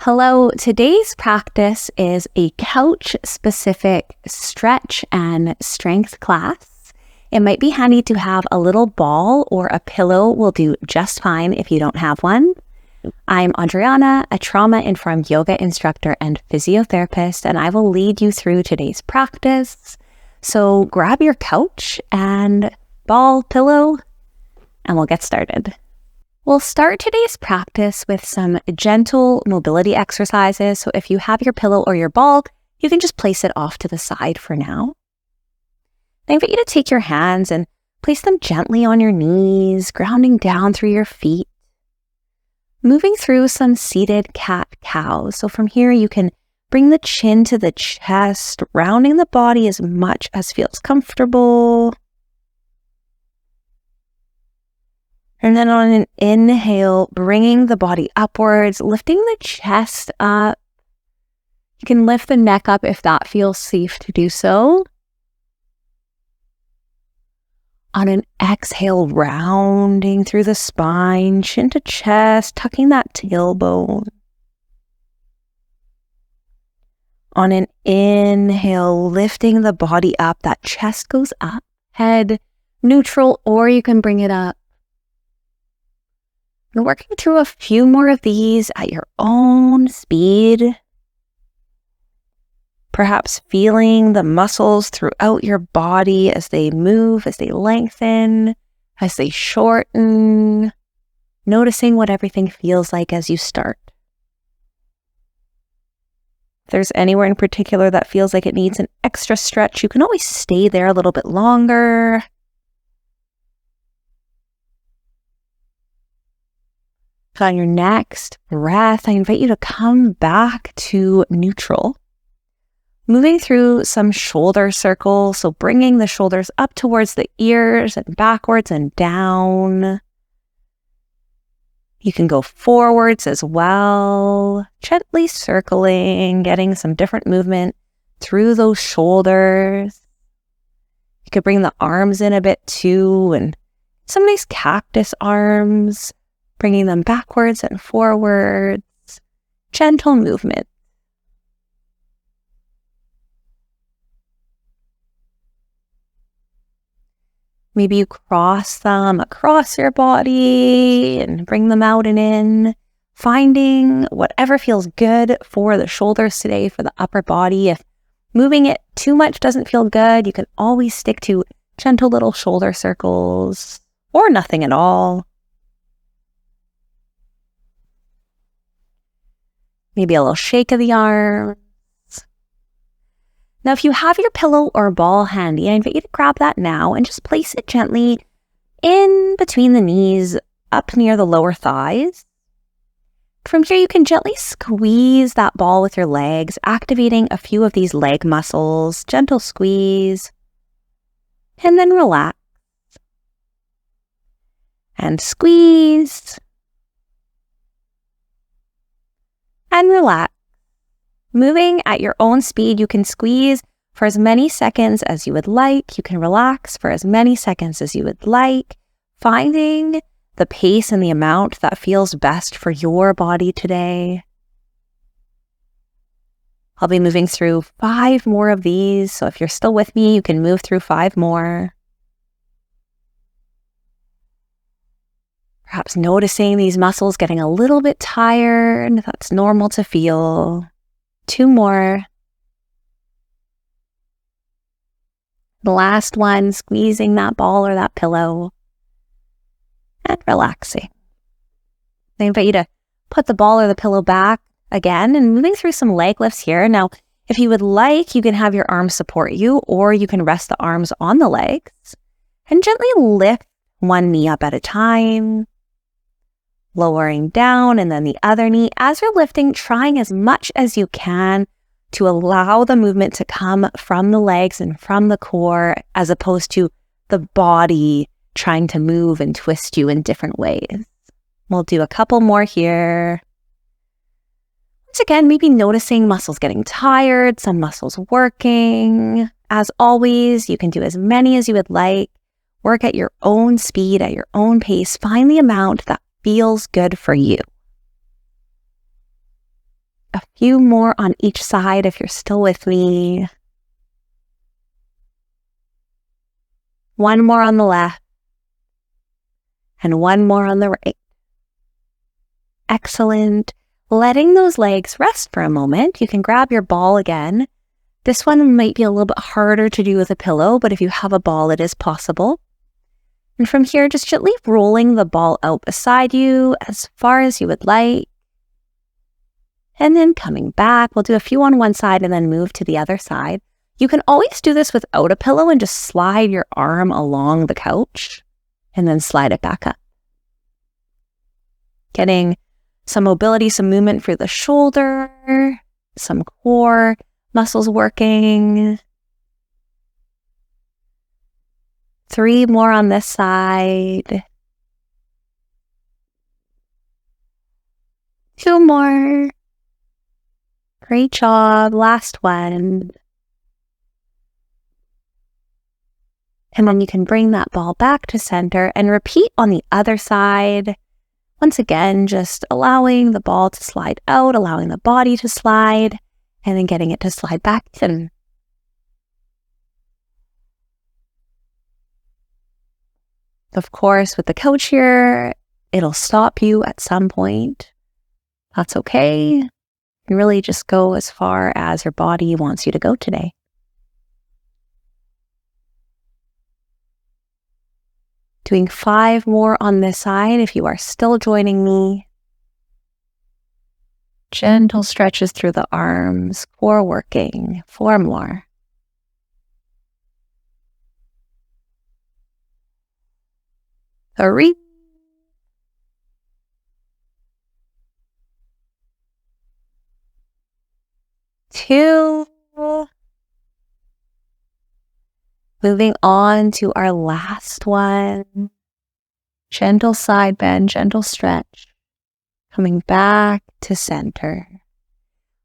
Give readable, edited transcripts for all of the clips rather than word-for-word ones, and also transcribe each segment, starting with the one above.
Hello, today's practice is a couch-specific stretch and strength class. It might be handy to have a little ball or a pillow will do just fine if you don't have one. I'm Adriana, a trauma-informed yoga instructor and physiotherapist, and I will lead you through today's practice. So grab your couch and ball, pillow, and we'll get started. We'll start today's practice with some gentle mobility exercises. So if you have your pillow or your ball, you can just place it off to the side for now. I invite you to take your hands and place them gently on your knees, grounding down through your feet. Moving through some seated cat-cow. So from here, you can bring the chin to the chest, rounding the body as much as feels comfortable. And then on an inhale, bringing the body upwards, lifting the chest up. You can lift the neck up if that feels safe to do so. On an exhale, rounding through the spine, chin to chest, tucking that tailbone. On an inhale, lifting the body up, that chest goes up, head neutral, or you can bring it up. And working through a few more of these at your own speed. Perhaps feeling the muscles throughout your body as they move, as they lengthen, as they shorten. Noticing what everything feels like as you start. If there's anywhere in particular that feels like it needs an extra stretch, you can always stay there a little bit longer. On your next breath, I invite you to come back to neutral. Moving through some shoulder circles, so bringing the shoulders up towards the ears and backwards and down. You can go forwards as well, gently circling, getting some different movement through those shoulders. You could bring the arms in a bit too, and some nice cactus arms. Bringing them backwards and forwards, gentle movement. Maybe you cross them across your body and bring them out and in, finding whatever feels good for the shoulders today, for the upper body. If moving it too much doesn't feel good, you can always stick to gentle little shoulder circles or nothing at all. Maybe a little shake of the arms. Now, if you have your pillow or ball handy, I invite you to grab that now and just place it gently in between the knees, up near the lower thighs. From here, you can gently squeeze that ball with your legs, activating a few of these leg muscles. Gentle squeeze. And then relax. And squeeze. And relax. Moving at your own speed, you can squeeze for as many seconds as you would like. You can relax for as many seconds as you would like, finding the pace and the amount that feels best for your body today. I'll be moving through 5 more of these, so if you're still with me, you can move through 5 more. Perhaps noticing these muscles getting a little bit tired. That's normal to feel. 2 more. The last one, squeezing that ball or that pillow and relaxing. I invite you to put the ball or the pillow back again and moving through some leg lifts here. Now, if you would like, you can have your arms support you, or you can rest the arms on the legs and gently lift one knee up at a time. Lowering down and then the other knee. As you're lifting, trying as much as you can to allow the movement to come from the legs and from the core, as opposed to the body trying to move and twist you in different ways. We'll do a couple more here. Once again, maybe noticing muscles getting tired, some muscles working. As always, you can do as many as you would like. Work at your own speed, at your own pace. Find the amount that feels good for you. A few more on each side if you're still with me. One more on the left. And one more on the right. Excellent. Letting those legs rest for a moment. You can grab your ball again. This one might be a little bit harder to do with a pillow, but if you have a ball, it is possible. And from here, just gently rolling the ball out beside you as far as you would like. And then coming back, we'll do a few on one side and then move to the other side. You can always do this without a pillow and just slide your arm along the couch and then slide it back up. Getting some mobility, some movement through the shoulder, some core muscles working. 3 more on this side. 2 more. Great job. Last one. And then you can bring that ball back to center and repeat on the other side. Once again, just allowing the ball to slide out, allowing the body to slide, and then getting it to slide back in. Of course, with the couch here, it'll stop you at some point. That's okay. You really just go as far as your body wants you to go today. Doing 5 more on this side if you are still joining me. Gentle stretches through the arms, core working. 4 more. Three. 2. Moving on to our last one. Gentle side bend, gentle stretch. Coming back to center.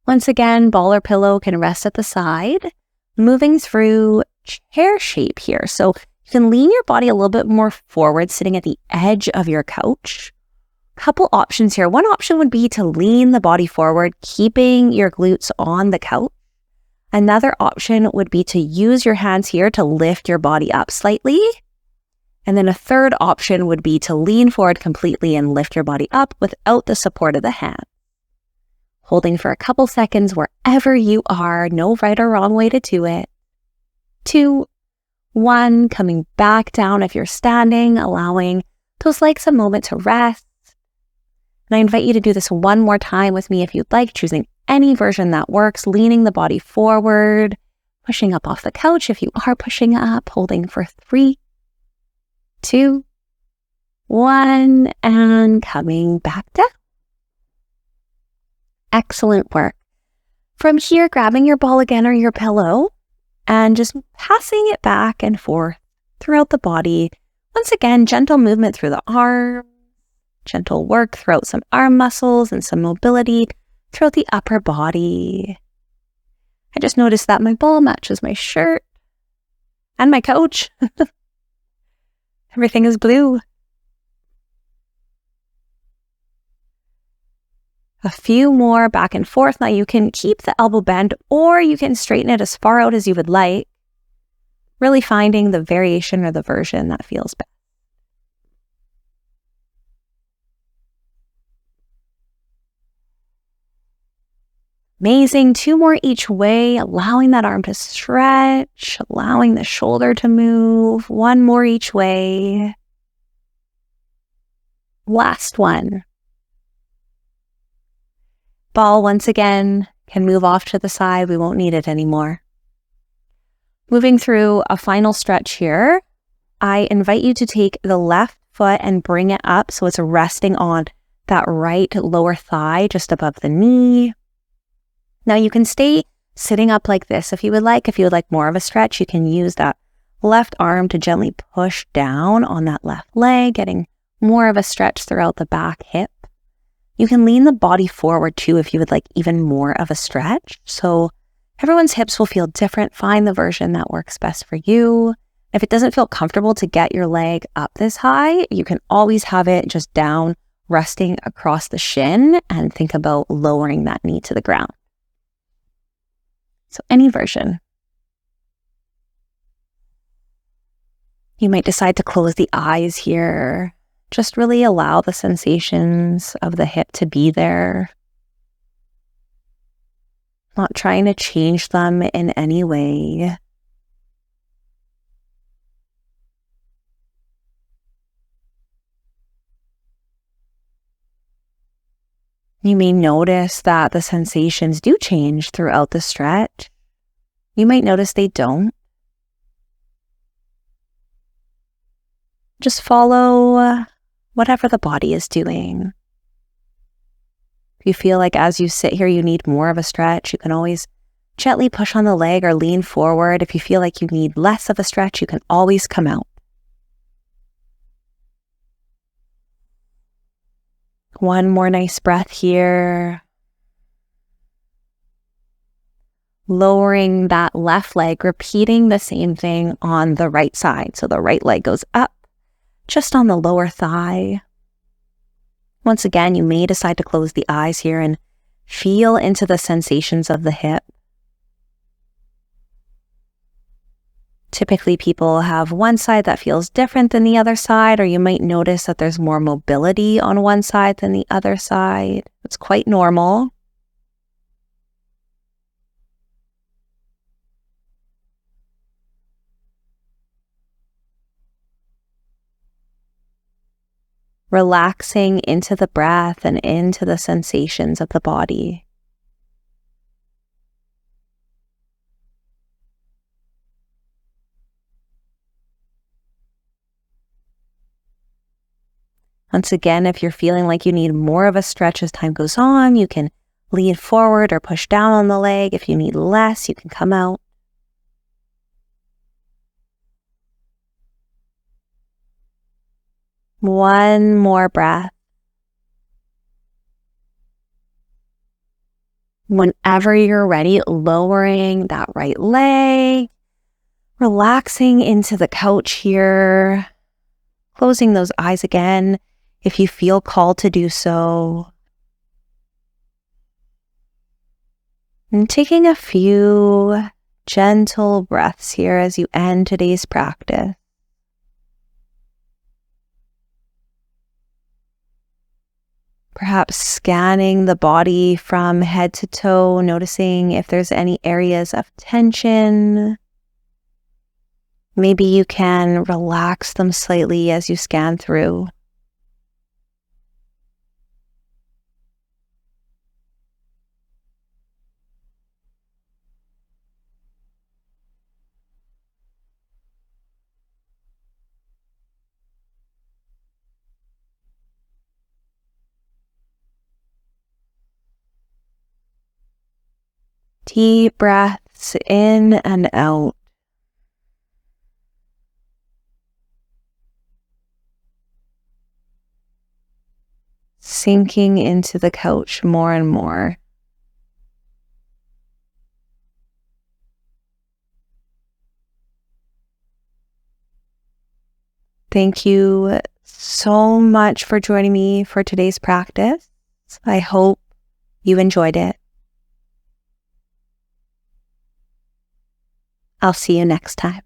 Once again, ball or pillow can rest at the side. Moving through chair shape here. So you can lean your body a little bit more forward, sitting at the edge of your couch. Couple options here. One option would be to lean the body forward, keeping your glutes on the couch. Another option would be to use your hands here to lift your body up slightly. And then a third option would be to lean forward completely and lift your body up without the support of the hand. Holding for a couple seconds wherever you are, no right or wrong way to do it. 2, 1, coming back down if you're standing, allowing those legs a moment to rest. And I invite you to do this one more time with me if you'd like, choosing any version that works, leaning the body forward, pushing up off the couch if you are pushing up, holding for 3, 2, 1, and coming back down. Excellent work. From here, grabbing your ball again or your pillow and just passing it back and forth throughout the body. Once again, gentle movement through the arms. Gentle work throughout some arm muscles and some mobility throughout the upper body. I just noticed that my ball matches my shirt and my couch. Everything is blue. A few more back and forth. Now you can keep the elbow bent or you can straighten it as far out as you would like. Really finding the variation or the version that feels best. Amazing. 2 more each way, allowing that arm to stretch, allowing the shoulder to move. 1 more each way. Last one. Ball once again can move off to the side. We won't need it anymore. Moving through a final stretch here, I invite you to take the left foot and bring it up so it's resting on that right lower thigh just above the knee. Now you can stay sitting up like this if you would like. If you would like more of a stretch, you can use that left arm to gently push down on that left leg, getting more of a stretch throughout the back hip. You can lean the body forward too if you would like even more of a stretch. So everyone's hips will feel different. Find the version that works best for you. If it doesn't feel comfortable to get your leg up this high, you can always have it just down resting across the shin, and think about lowering that knee to the ground. So any version. You might decide to close the eyes here. Just really allow the sensations of the hip to be there. Not trying to change them in any way. You may notice that the sensations do change throughout the stretch. You might notice they don't. Just follow whatever the body is doing. If you feel like as you sit here you need more of a stretch, you can always gently push on the leg or lean forward. If you feel like you need less of a stretch, you can always come out. One more nice breath here. Lowering that left leg, repeating the same thing on the right side. So the right leg goes up, just on the lower thigh. Once again, you may decide to close the eyes here and feel into the sensations of the hip. Typically, people have one side that feels different than the other side, or you might notice that there's more mobility on one side than the other side. It's quite normal. Relaxing into the breath and into the sensations of the body. Once again, if you're feeling like you need more of a stretch as time goes on, you can lean forward or push down on the leg. If you need less, you can come out. One more breath. Whenever you're ready, lowering that right leg, relaxing into the couch here, closing those eyes again if you feel called to do so. And taking a few gentle breaths here as you end today's practice. Perhaps scanning the body from head to toe, noticing if there's any areas of tension. Maybe you can relax them slightly as you scan through. Deep breaths in and out. Sinking into the couch more and more. Thank you so much for joining me for today's practice. I hope you enjoyed it. I'll see you next time.